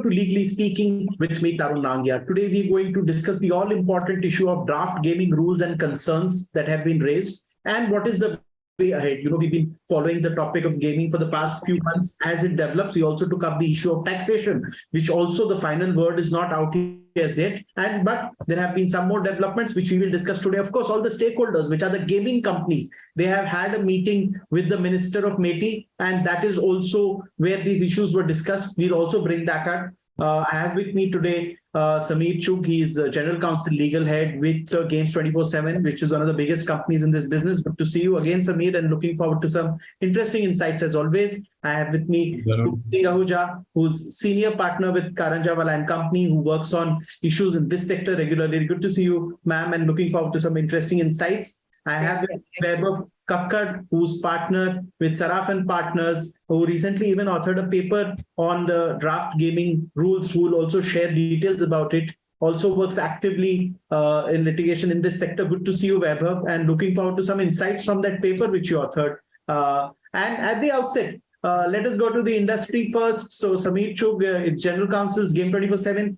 to Legally Speaking with me, Tarun Nangia. Today, we're going to discuss the all-important issue of draft gaming rules and concerns that have been raised and what is the way ahead. We've been following the topic of gaming for the past few months as it develops. We also took up the issue of taxation, which also the final word is not out as yet. But there have been some more developments which we will discuss today. Of course, all the stakeholders, which are the gaming companies, they have had a meeting with the Minister of MeitY, and that is also where these issues were discussed. We'll also bring that up. I have with me today Sameer Chugh. He's General Counsel, Legal Head with Games 24/7, which is one of the biggest companies in this business. Good to see you again, Sameer, and looking forward to some interesting insights as always. I have with me Trupti Ahuja, who's Senior Partner with Karanjawala and Company, who works on issues in this sector regularly. Good to see you, ma'am, and looking forward to some interesting insights. I have Vaibhav Kakkad, who's partner with Saraf and Partners, who recently even authored a paper on the draft gaming rules, who will also share details about it. Also works actively in litigation in this sector. Good to see you, Vaibhav, and looking forward to some insights from that paper which you authored. And at the outset, let us go to the industry first. So Sameer Chugh, it's General Counsel's Game 24/7.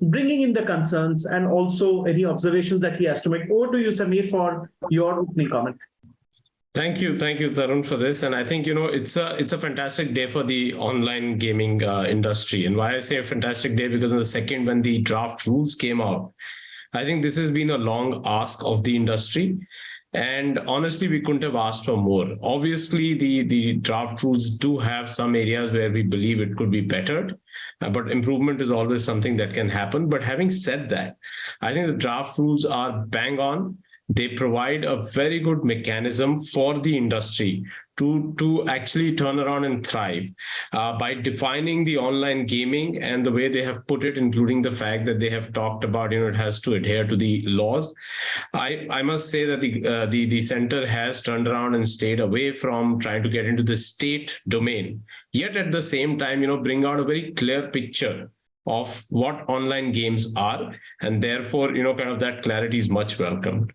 Bringing in the concerns and also any observations that he has to make. Over to you, Sameer, for your opening comment. Thank you, Tarun, for this. And I think it's a fantastic day for the online gaming industry. And why I say a fantastic day, because in the second, when the draft rules came out, I think this has been a long ask of the industry. And honestly, we couldn't have asked for more. Obviously, the draft rules do have some areas where we believe it could be bettered, but improvement is always something that can happen. But having said that, I think the draft rules are bang on. They provide a very good mechanism for the industry to actually turn around and thrive by defining the online gaming and the way they have put it, including the fact that they have talked about, it has to adhere to the laws. I must say that the center has turned around and stayed away from trying to get into the state domain, yet at the same time, bring out a very clear picture of what online games are, and therefore, kind of that clarity is much welcomed.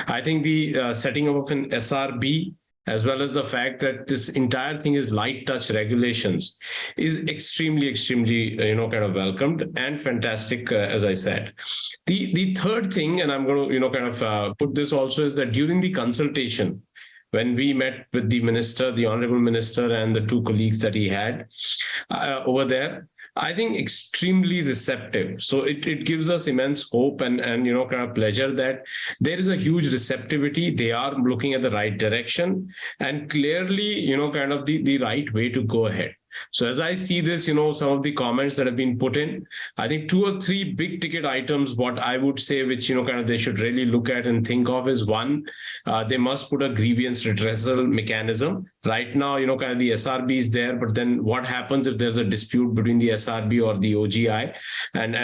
I think the setting up of an SRB, as well as the fact that this entire thing is light touch regulations, is extremely, kind of welcomed and fantastic, as I said. The third thing, and I'm going to, kind of put this also, is that during the consultation, when we met with the minister, the honorable minister, and the two colleagues that he had over there, I think extremely receptive. So it gives us immense hope and kind of pleasure that there is a huge receptivity. They are looking at the right direction and clearly, kind of the right way to go ahead. So as I see this, some of the comments that have been put in, I think 2 or 3 big ticket items, what I would say, which, kind of they should really look at and think of is, one, they must put a grievance redressal mechanism. Right now, kind of the SRB is there, but then what happens if there's a dispute between the SRB or the OGI? And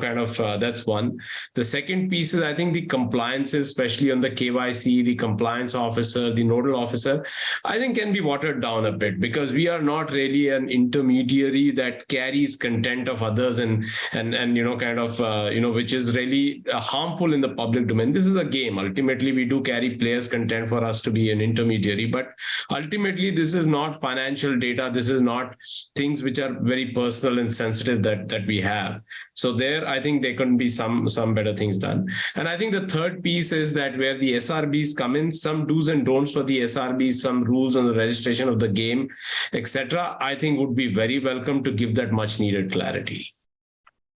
kind of that's one. The second piece is, I think the compliances, especially on the KYC, the compliance officer, the nodal officer, I think can be watered down a bit, because we are not really an intermediary that carries content of others and kind of which is really harmful in the public domain. This is a game. Ultimately, we do carry players' content for us to be an intermediary, but ultimately this is not financial data. This is not things which are very personal and sensitive that we have. So there, I think there can be some better things done. And I think the third piece is that where the SRBs come in, some do's and don'ts for the SRBs, some rules on the registration of the game, etc., I think would be very welcome to give that much needed clarity.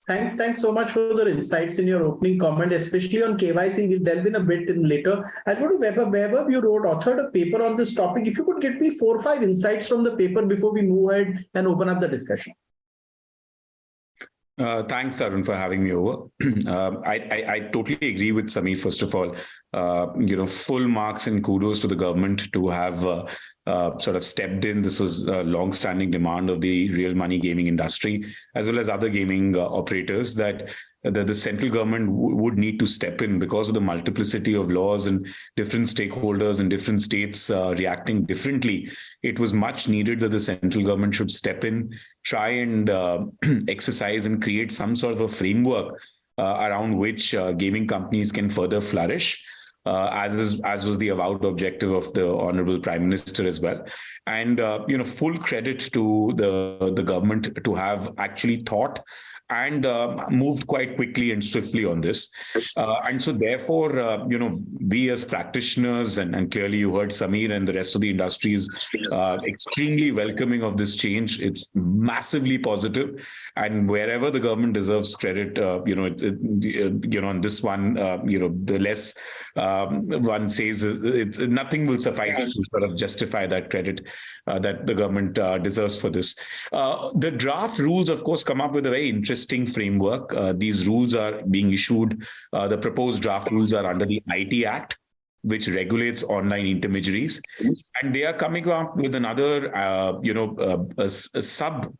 Thanks so much for the insights in your opening comment, especially on KYC. We'll delve in a bit later. I'll go to Vaibhav. You authored a paper on this topic. If you could get me 4 or 5 insights from the paper before we move ahead and open up the discussion. Thanks, Tarun, for having me over. I totally agree with Sameer. First of all, full marks and kudos to the government to have sort of stepped in. This was a long-standing demand of the real money gaming industry, as well as other gaming operators, that the central government would need to step in because of the multiplicity of laws and different stakeholders in different states reacting differently. It was much needed that the central government should step in, try and exercise and create some sort of a framework around which gaming companies can further flourish. as was the avowed objective of the Honorable Prime Minister as well. And full credit to the government to have actually thought and moved quite quickly and swiftly on this. And so therefore, we as practitioners, and clearly you heard Samir and the rest of the industry is extremely welcoming of this change. It's massively positive. And wherever the government deserves credit, on this one, the less one says, nothing will suffice to sort of justify that credit that the government deserves for this. The draft rules, of course, come up with a very interesting framework. These rules are being issued. The proposed draft rules are under the IT Act, which regulates online intermediaries, and they are coming up with another, a sub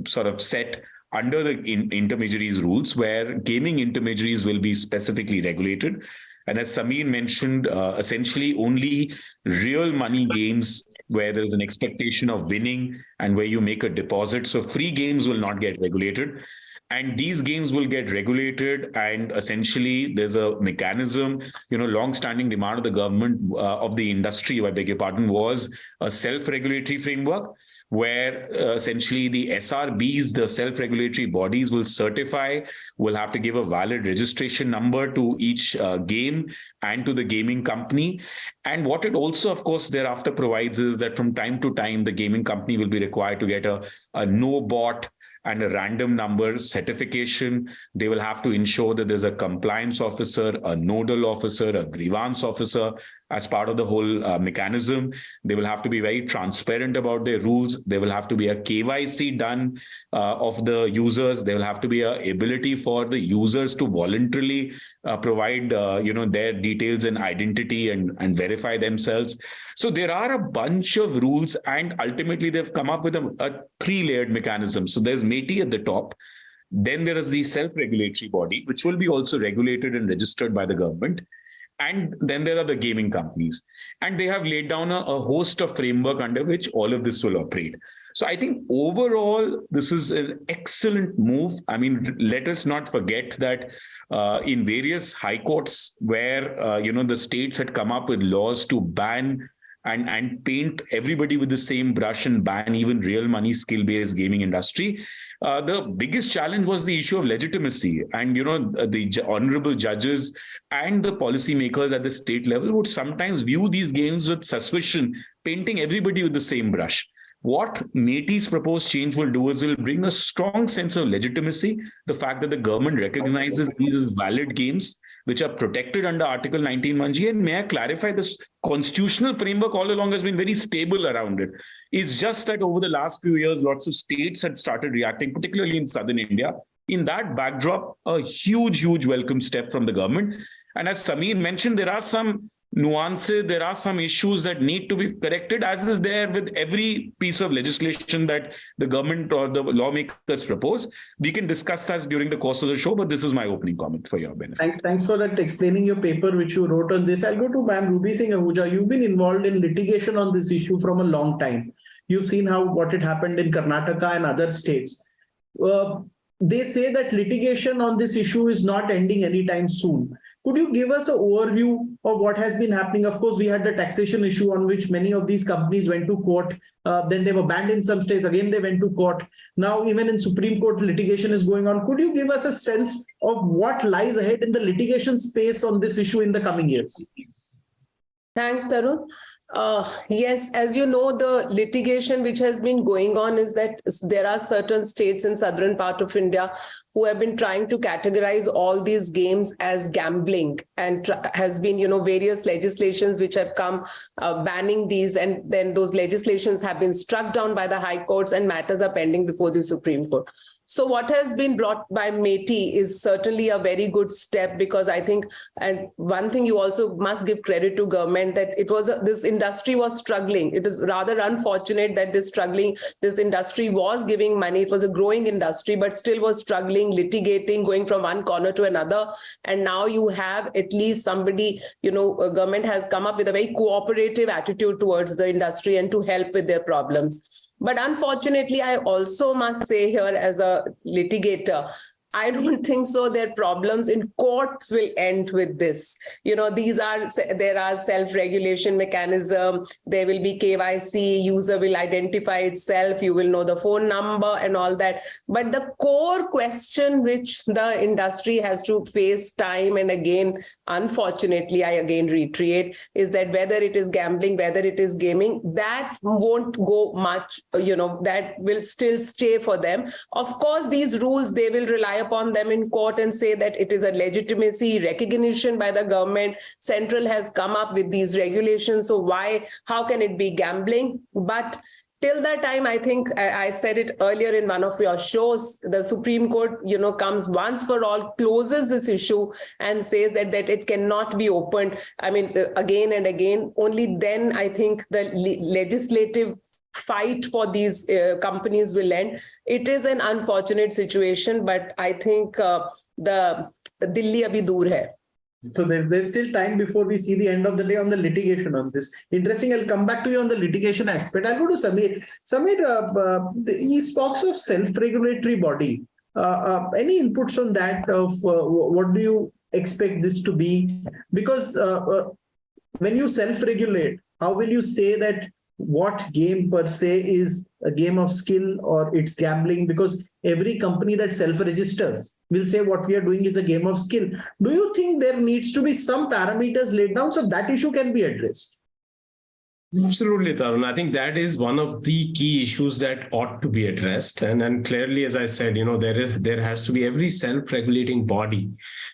sort of set under the intermediaries rules, where gaming intermediaries will be specifically regulated. And as Samir mentioned, essentially only real money games where there's an expectation of winning and where you make a deposit. So free games will not get regulated. And these games will get regulated, and essentially there's a mechanism, long-standing demand of the government, of the industry, I beg your pardon, was a self-regulatory framework, where essentially the SRBs, the self-regulatory bodies, will have to give a valid registration number to each game and to the gaming company. And what it also, of course, thereafter provides is that from time to time, the gaming company will be required to get a no bot and a random number certification. They will have to ensure that there's a compliance officer, a nodal officer, a grievance officer as part of the whole mechanism. They will have to be very transparent about their rules. There will have to be a KYC done of the users. There will have to be an ability for the users to voluntarily provide their details and identity and verify themselves. So there are a bunch of rules, and ultimately they've come up with a three-layered mechanism. So there's MeitY at the top. Then there is the self-regulatory body, which will be also regulated and registered by the government. And then there are the gaming companies. And they have laid down a host of framework under which all of this will operate. So I think overall, this is an excellent move. I mean, let us not forget that in various high courts where, the states had come up with laws to ban and paint everybody with the same brush and ban even real money skill-based gaming industry. The biggest challenge was the issue of legitimacy. And, the honorable judges and the policymakers at the state level would sometimes view these games with suspicion, painting everybody with the same brush. What MeitY's proposed change will do is it will bring a strong sense of legitimacy, the fact that the government recognizes these as valid games, which are protected under Article 19(1)(g). And may I clarify, this constitutional framework all along has been very stable around it. It's just that over the last few years, lots of states had started reacting, particularly in southern India. In that backdrop, a huge welcome step from the government. And as Samir mentioned, there are some nuances, there are some issues that need to be corrected, as is there with every piece of legislation that the government or the lawmakers propose. We can discuss that during the course of the show, but this is my opening comment for your benefit. Thanks for that, explaining your paper which you wrote on this. I'll go to Ma'am Ruby Singh Ahuja. You've been involved in litigation on this issue from a long time. You've seen what had happened in Karnataka and other states. They say that litigation on this issue is not ending anytime soon. Could you give us an overview of what has been happening? Of course, we had the taxation issue on which many of these companies went to court. Then they were banned in some states. Again, they went to court. Now, even in Supreme Court, litigation is going on. Could you give us a sense of what lies ahead in the litigation space on this issue in the coming years? Thanks, Tarun. Yes, as you know, the litigation which has been going on is that there are certain states in southern part of India who have been trying to categorize all these games as gambling, and has been, various legislations which have come banning these, and then those legislations have been struck down by the high courts and matters are pending before the Supreme Court. So what has been brought by MeitY is certainly a very good step, because I think, and one thing you also must give credit to government, that this industry was struggling. It is rather unfortunate that this industry was giving money. It was a growing industry, but still was struggling, litigating, going from one corner to another. And now you have at least somebody, government has come up with a very cooperative attitude towards the industry and to help with their problems. But unfortunately, I also must say here as a litigator, I don't think so. Their problems in courts will end with this. There are self-regulation mechanism. There will be KYC. User will identify itself. You will know the phone number and all that. But the core question which the industry has to face time and again, unfortunately, I again reiterate, is that whether it is gambling, whether it is gaming, that won't go much. That will still stay for them. Of course, these rules, they will rely upon them in court and say that it is a legitimacy recognition by the government. Central has come up with these regulations. So how can it be gambling? But till that time, I think I said it earlier in one of your shows, the Supreme Court, comes once for all, closes this issue and says that it cannot be opened. I mean, again and again, only then I think the legislative fight for these companies will end. It is an unfortunate situation, but I think the Delhi abhi dur hai. So there's still time before we see the end of the day on the litigation on this. Interesting. I'll come back to you on the litigation aspect. I'll go to Samir. Samir, he speaks of self-regulatory body. Any inputs on that of what do you expect this to be? Because when you self-regulate, how will you say that what game per se is a game of skill or it's gambling? Because every company that self-registers will say what we are doing is a game of skill. Do you think there needs to be some parameters laid down so that issue can be addressed? Absolutely, Tarun. I think that is one of the key issues that ought to be addressed. And clearly, as I said, there has to be every self-regulating body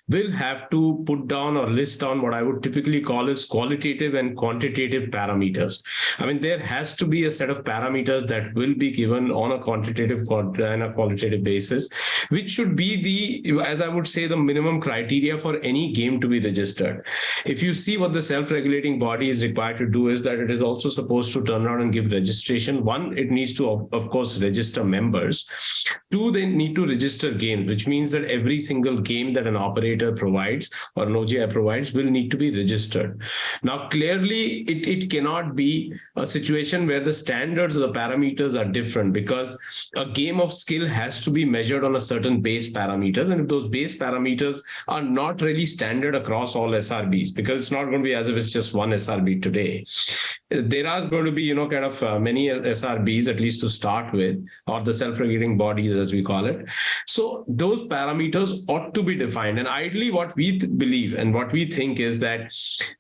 will have to put down or list down what I would typically call as qualitative and quantitative parameters. I mean, there has to be a set of parameters that will be given on a quantitative and a qualitative basis, which should be as I would say, the minimum criteria for any game to be registered. If you see what the self-regulating body is required to do is that it is also supposed to turn around and give registration. One, it needs to, of course, register members. Two, they need to register games, which means that every single game that an operator provides or an OGI provides will need to be registered. Now, clearly, it cannot be a situation where the standards or the parameters are different, because a game of skill has to be measured on a certain base parameters. And if those base parameters are not really standard across all SRBs, because it's not going to be as if it's just one SRB today. There are going to be, many SRBs, at least to start with, or the self-regulating bodies, as we call it. So those parameters ought to be defined. And ideally, what we believe and what we think is that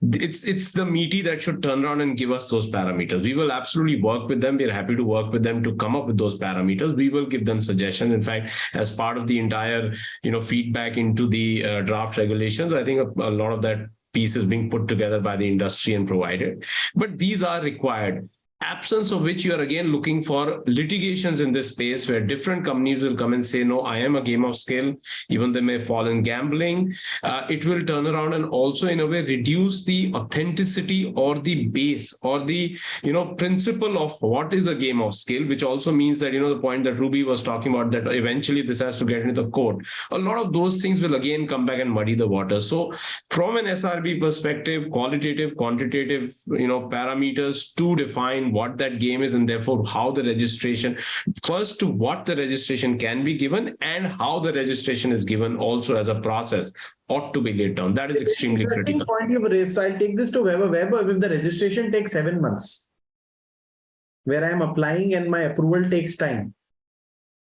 it's the meaty that should turn around and give us those parameters. We will absolutely work with them. We're happy to work with them to come up with those parameters. We will give them suggestions. In fact, as part of the entire, feedback into the draft regulations, I think a lot of that piece is being put together by the industry and provided. But these are required. Absence of which you are again looking for litigations in this space where different companies will come and say, no, I am a game of skill, even they may fall in gambling. It will turn around and also in a way reduce the authenticity or the base or the, principle of what is a game of skill, which also means that, the point that Ruby was talking about, that eventually this has to get into the court. A lot of those things will again come back and muddy the water. So from an SRB perspective, qualitative, quantitative, parameters to define what that game is, and therefore how the registration, first to what the registration can be given and how the registration is given also as a process ought to be laid down. That is extremely critical. Point you've raised. So I'll take this to Weber. Weber, if the registration takes 7 months, where I'm applying and my approval takes time,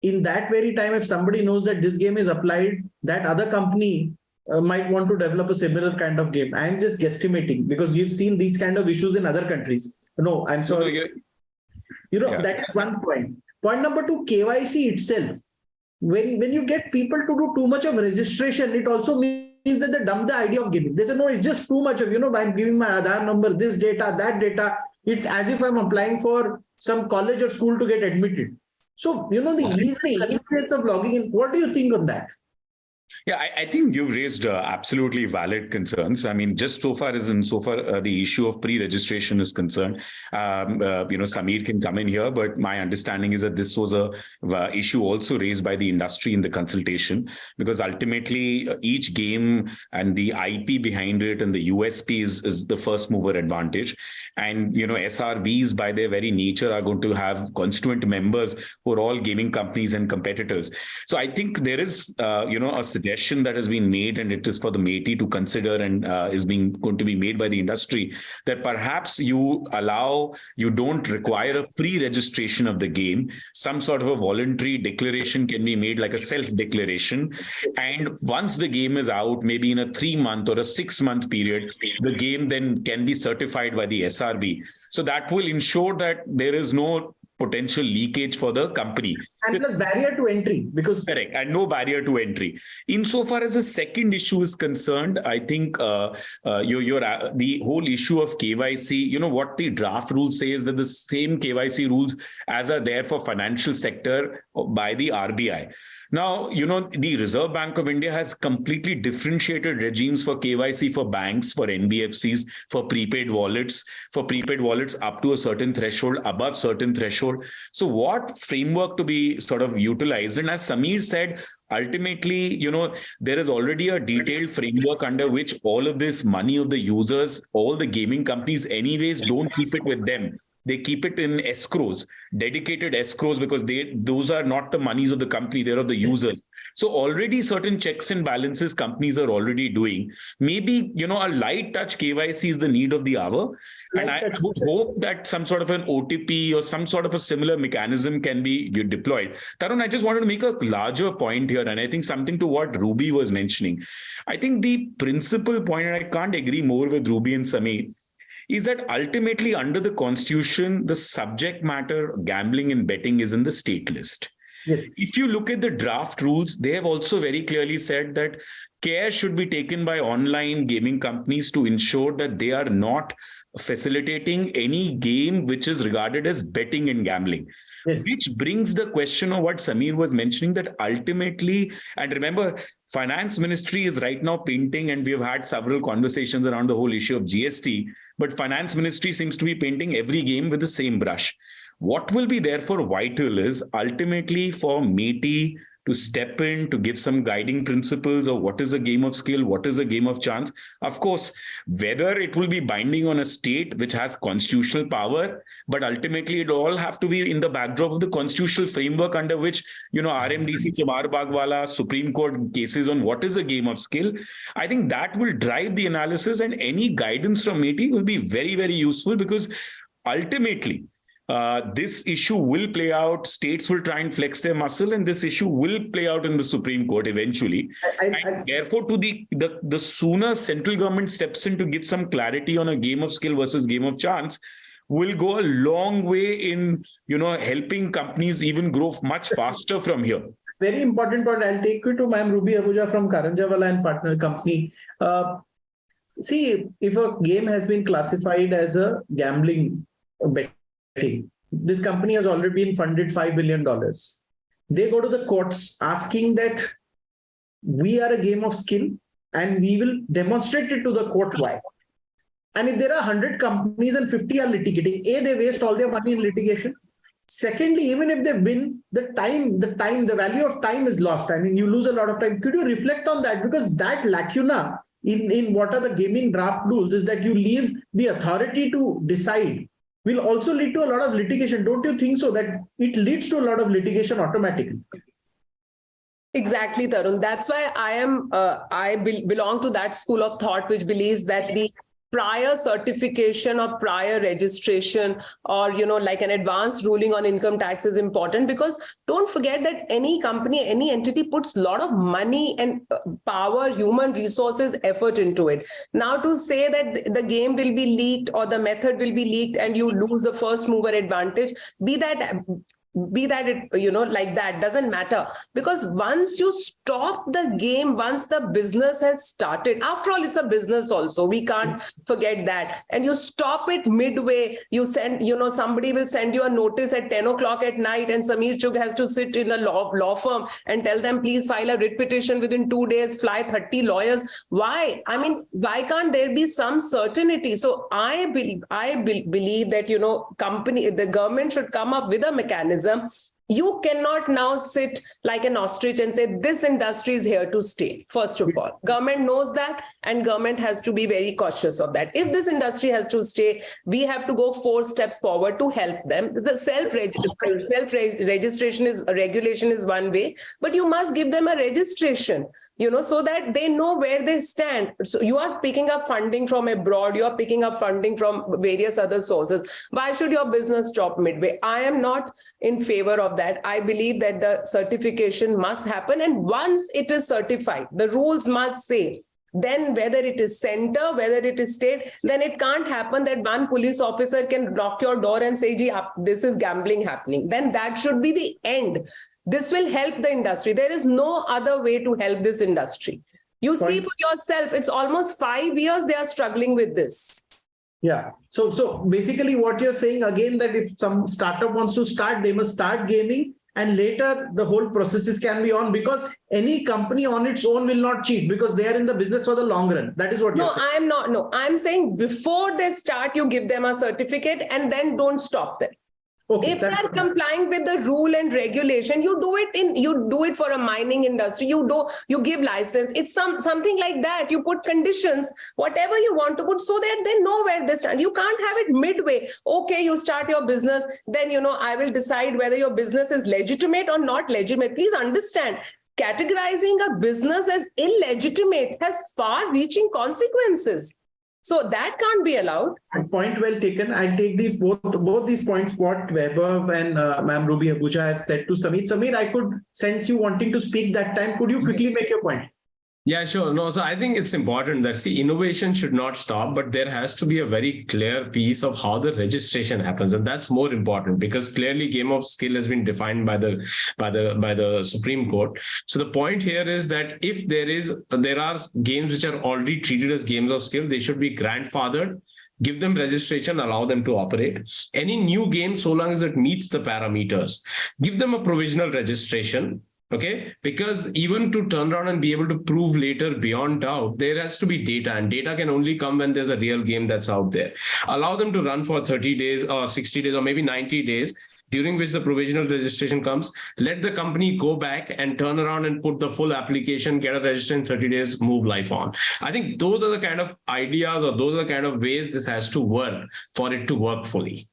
in that very time, if somebody knows that this game is applied, that other company might want to develop a similar kind of game. I'm just guesstimating because you've seen these kind of issues in other countries. No, I'm sorry. That is one point. Point number two, KYC itself. When you get people to do too much of registration, it also means that they dump the idea of gaming. They say, no, it's just too much of, I'm giving my Aadhaar number, this data, that data. It's as if I'm applying for some college or school to get admitted. So, the easy influence of logging in. What do you think on that? Yeah, I think you've raised absolutely valid concerns. I mean, just so far as the issue of pre-registration is concerned, Samir can come in here, but my understanding is that this was a issue also raised by the industry in the consultation, because ultimately each game and the IP behind it and the USP is the first mover advantage. And, SRBs by their very nature are going to have constituent members who are all gaming companies and competitors. So I think there is, a suggestion that has been made, and it is for the MeitY to consider, and is going to be made by the industry, that perhaps you don't require a pre-registration of the game. Some sort of a voluntary declaration can be made, like a self-declaration. And once the game is out, maybe in a 3-month or a 6-month period, the game then can be certified by the SRB. So that will ensure that there is no potential leakage for the company. And plus barrier to entry, because correct, and no barrier to entry. Insofar as the second issue is concerned, I think the whole issue of KYC, what the draft rule says, that the same KYC rules as are there for financial sector by the RBI. Now, the Reserve Bank of India has completely differentiated regimes for KYC for banks, for NBFCs, for prepaid wallets up to a certain threshold, above certain threshold. So what framework to be sort of utilized? And as Samir said, ultimately, there is already a detailed framework under which all of this money of the users, all the gaming companies anyways don't keep it with them. They keep it in escrows, dedicated escrows, because those are not the monies of the company, they're of the users. So already certain checks and balances companies are already doing. Maybe, a light touch KYC is the need of the hour. And I would hope that some sort of an OTP or some sort of a similar mechanism can be deployed. Tarun, I just wanted to make a larger point here, and I think something to what Ruby was mentioning. I think the principal point, and I can't agree more with Ruby and Samir, is that ultimately under the constitution, the subject matter gambling and betting is in the state list. Yes. If you look at the draft rules, they have also very clearly said that care should be taken by online gaming companies to ensure that they are not facilitating any game which is regarded as betting and gambling. Yes. Which brings the question of what Samir was mentioning, that ultimately, and remember, Finance Ministry is right now painting, and we have had several conversations around the whole issue of GST, but Finance Ministry seems to be painting every game with the same brush. What will be therefore vital is ultimately for MeitY to step in, to give some guiding principles of what is a game of skill, what is a game of chance. Of course, whether it will be binding on a state which has constitutional power, but ultimately it all have to be in the backdrop of the constitutional framework under which, RMDC, Chamar Bagwala, Supreme Court cases on what is a game of skill. I think that will drive the analysis, and any guidance from MeitY will be very, very useful, because ultimately, this issue will play out. States will try and flex their muscle, and this issue will play out in the Supreme Court eventually. And therefore, to the sooner central government steps in to give some clarity on a game of skill versus game of chance, will go a long way in helping companies even grow much faster from here. Very important point. I'll take you to Ma'am Ruby Ahuja from Karanjawala and Partner Company. See, if a game has been classified as a gambling betting, this company has already been funded $5 billion. They go to the courts asking that we are a game of skill and we will demonstrate it to the court why. And if there are 100 companies and 50 are litigating, A, they waste all their money in litigation. Secondly, even if they win, the value of time is lost. I mean, you lose a lot of time. Could you reflect on that? Because that lacuna in what are the gaming draft rules is that you leave the authority to decide will also lead to a lot of litigation. Don't you think so, that it leads to a lot of litigation automatically? Exactly, Tarun. That's why I belong to that school of thought which believes that the prior certification or prior registration or, like an advanced ruling on income tax is important, because don't forget that any company, any entity puts a lot of money and power, human resources, effort into it. Now to say that the game will be leaked or the method will be leaked and you lose the first mover advantage, be that be that it, like that, doesn't matter. Because once you stop the game, once the business has started, after all, it's a business also. We can't forget that. And you stop it midway, you send, somebody will send you a notice at 10 o'clock at night, and Sameer Chugh has to sit in a law firm and tell them, please file a writ petition within 2 days, fly 30 lawyers. Why? I mean, why can't there be some certainty? So I believe that, the government should come up with a mechanism. You cannot now sit like an ostrich and say this industry is here to stay. First of all, government knows that, and government has to be very cautious of that. If this industry has to stay, we have to go 4 steps forward to help them. The self-registration regulation is one way, but you must give them a registration, so that they know where they stand. So you are picking up funding from abroad, you are picking up funding from various other sources. Why should your business stop midway? I am not in favor of that. I believe that the certification must happen. And once it is certified, the rules must say, then whether it is center, whether it is state, then it can't happen that one police officer can knock your door and say, gee, this is gambling happening. Then that should be the end. This will help the industry. There is no other way to help this industry. You see for yourself, it's almost 5 years they are struggling with this. Yeah. So basically what you're saying again, that if some startup wants to start, they must start gaming, and later the whole processes can be on, because any company on its own will not cheat, because they are in the business for the long run. That is what you're saying. I'm not. No, I'm saying before they start, you give them a certificate and then don't stop them. Okay, if they are complying with the rule and regulation, you do it for a mining industry, you give license. It's something like that. You put conditions, whatever you want to put, so that they know where they stand. You can't have it midway. Okay, you start your business, then I will decide whether your business is legitimate or not legitimate. Please understand, categorizing a business as illegitimate has far-reaching consequences. So that can't be allowed. Point well taken. I'll take these both these points, what Vaibhav and Ma'am Ruby Abuja have said to Sameer. Sameer, I could sense you wanting to speak that time. Could you quickly make your point? Yeah, sure. No, so I think it's important that innovation should not stop, but there has to be a very clear piece of how the registration happens, and that's more important, because clearly game of skill has been defined by the Supreme Court. So the point here is that if there are games which are already treated as games of skill, they should be grandfathered. Give them registration, allow them to operate. Any new game, so long as it meets the parameters, give them a provisional registration. Okay, because even to turn around and be able to prove later beyond doubt, there has to be data, and data can only come when there's a real game that's out there. Allow them to run for 30 days or 60 days or maybe 90 days, during which the provisional registration comes. Let the company go back and turn around and put the full application, get a registration in 30 days, move life on. I think those are the kind of ideas, or those are the kind of ways this has to work for it to work fully.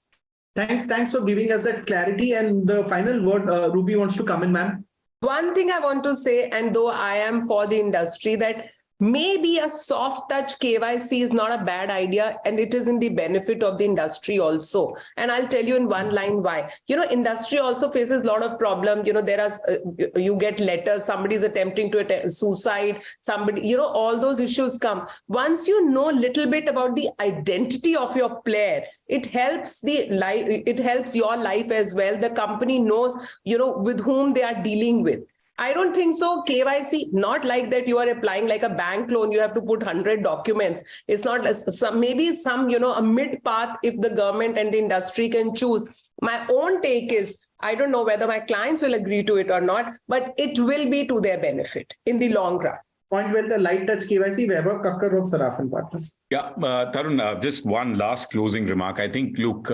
Thanks for giving us that clarity. And the final word, Ruby wants to come in, ma'am. One thing I want to say, and though I am for the industry, that maybe a soft touch KYC is not a bad idea, and it is in the benefit of the industry also. And I'll tell you in one line why. Industry also faces a lot of problem. There are, you get letters, somebody's attempting to attempt suicide, somebody, all those issues come. Once you know a little bit about the identity of your player, it helps it helps your life as well. The company knows, with whom they are dealing with. I don't think so. KYC, not like that you are applying like a bank loan, you have to put 100 documents. It's not maybe a mid path if the government and the industry can choose. My own take is, I don't know whether my clients will agree to it or not, but it will be to their benefit in the long run. Point well, the light touch KYC, Vaibhav Kakkar of Saraf & Partners. Yeah, Tarun, just one last closing remark. I think, look,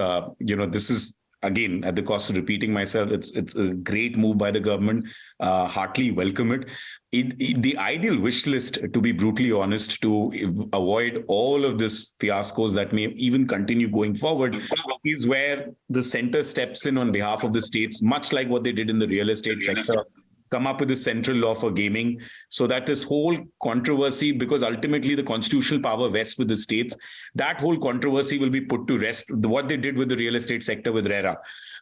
this is, again, at the cost of repeating myself, it's a great move by the government. Heartily welcome it. The ideal wish list, to be brutally honest, to avoid all of this fiascos that may even continue going forward, is where the center steps in on behalf of the states, much like what they did in the real estate sector. Come up with a central law for gaming, so that this whole controversy, because ultimately the constitutional power vests with the states, that whole controversy will be put to rest. What they did with the real estate sector with RERA.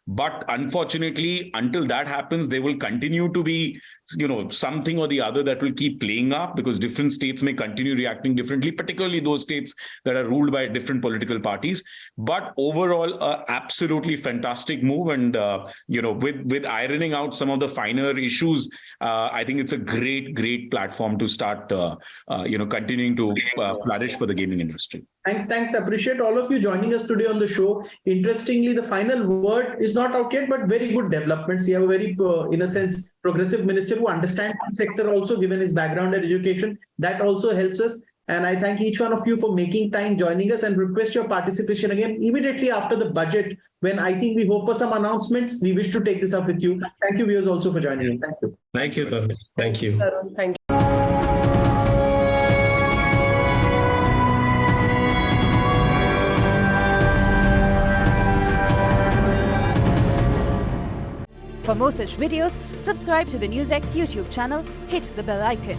But unfortunately, until that happens, there will continue to be, something or the other that will keep playing up, because different states may continue reacting differently, particularly those states that are ruled by different political parties. But overall, absolutely fantastic move. And, with ironing out some of the finer issues, I think it's a great platform to start, continuing to flourish for the gaming industry. Thanks. Appreciate all of you joining us today on the show. Interestingly, the final word is not out yet, but very good developments. We have a very, in a sense, progressive minister who understands the sector also, given his background and education. That also helps us. And I thank each one of you for making time joining us, and request your participation again immediately after the budget, when I think we hope for some announcements. We wish to take this up with you. Thank you, viewers, also for joining us. Thank you. Thank you, Tarun. Thank you. Thank you. For more such videos, subscribe to the NewsX YouTube channel, hit the bell icon.